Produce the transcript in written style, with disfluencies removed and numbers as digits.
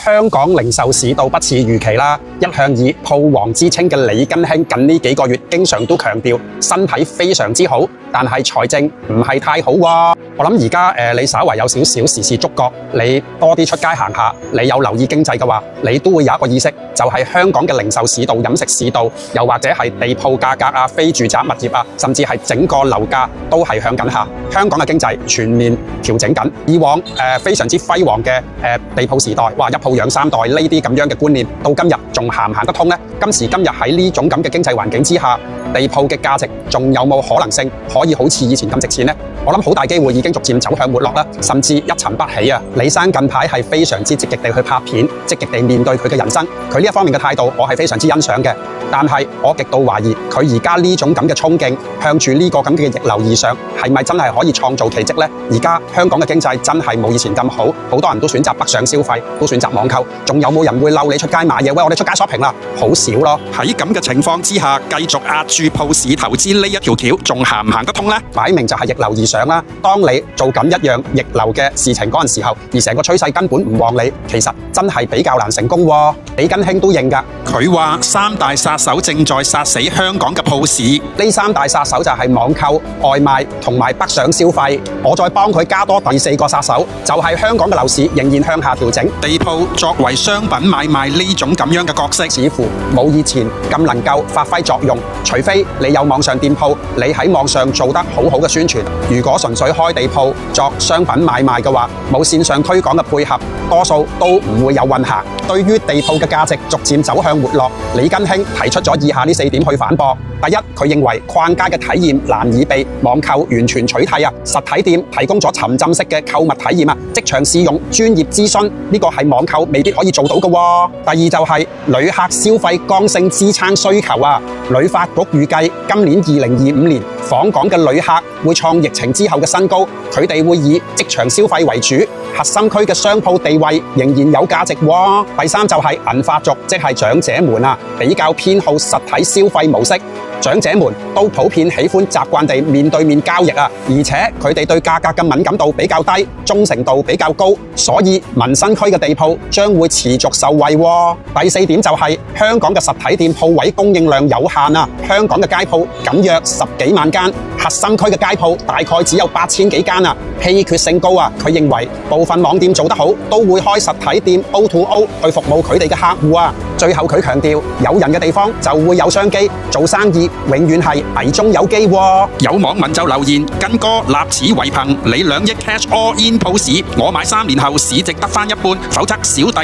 香港零售市道不似預期啦，一向以鋪王之稱嘅李根興近呢幾個月經常都強調身體非常之好，但係財政唔係太好喎。我諗而家你稍為有少少時事觸覺，你多啲出街行下，你有留意經濟嘅話，你都會有一個意識，就係香港嘅零售市道、飲食市道，又或者係地鋪價格啊、非住宅物業啊，甚至係整個樓價都係向緊下。香港嘅經濟全面調整緊，以往非常之輝煌嘅地鋪時代，哇一鋪養三代呢啲咁樣嘅觀念，到今日仲行唔行得通呢？今時今日喺呢種咁嘅經濟環境之下，地鋪嘅價值仲有冇可能性可以好似以前咁值錢呢？我諗好大機會已經逐漸走向沒落啦，甚至一沉不起啊！李生近排係非常之積極地去拍片，積極地面對佢嘅人生，佢呢一方面嘅態度我係非常之欣賞嘅。但係我極度懷疑佢而家呢種咁嘅衝勁，向住呢個咁嘅逆流而上，係咪真係可以創造奇蹟呢？而家香港嘅經濟真係冇以前咁好，好多人都選擇北上消費，都選擇網購，仲有冇人會嬲你出街買嘢？喂，我哋出街 shopping 啦，好少咯。喺咁嘅情況之下，繼續壓住鋪市投資呢一條橋，仲行唔行得通呢？擺明就係逆流而上啦。當你做緊一樣逆流嘅事情嗰陣時候，而成個趨勢根本唔旺你，其實真係比較難成功喎。李根興都認㗎，佢話三大殺手正在殺死香港嘅鋪市。呢三大殺手就係網購、外賣同埋北上消費。我再幫佢加多第四個殺手，就係香港嘅樓市仍然向下調整。地鋪作為商品買賣呢種咁樣嘅角色，似乎冇以前咁能夠發揮作用。除非你有網上店鋪，你喺網上做得好好嘅宣傳。如果純粹開地鋪作商品買賣嘅話，冇線上推廣嘅配合，多數都唔會有運行。對於地鋪嘅價值逐漸走向沒落，李根興提出咗以下呢4點去反駁。第一，佢認為逛街嘅體驗難以被網購完全取替啊！實體店提供咗沉浸式嘅購物體驗啊，即場試用、專業諮詢，呢個係網購未必可以做到嘅喎。第二就係旅客消費剛性支撐需求啊！旅發局預計今年2025年訪港嘅旅客會創疫情之後嘅新高，佢哋會以即場消費為主，核心區嘅商鋪地位仍然有價值喎。第三就係銀髮族，即係長者們啊，比較偏好實體消費模式。長者們都普遍喜歡習慣地面對面交易啊，而且佢哋對價格嘅敏感度比較低，忠誠度比較高，所以民生區嘅地鋪將會持續受惠喎。第四點就係香港嘅實體店鋪位供應量有限啊，香港嘅街鋪僅約10幾萬間，核心區嘅街鋪大概只有8000幾間啊，稀缺性高啊。佢認為部分網店做得好，都會開實體店 O2O 去服務佢哋嘅客戶啊。最後佢強調，有人嘅地方就會有商機，做生意永遠係危中有機喎。有網民就留言：根哥立此為憑，你2億 cash all in 鋪市，我買3年後市值得返一半，否則小弟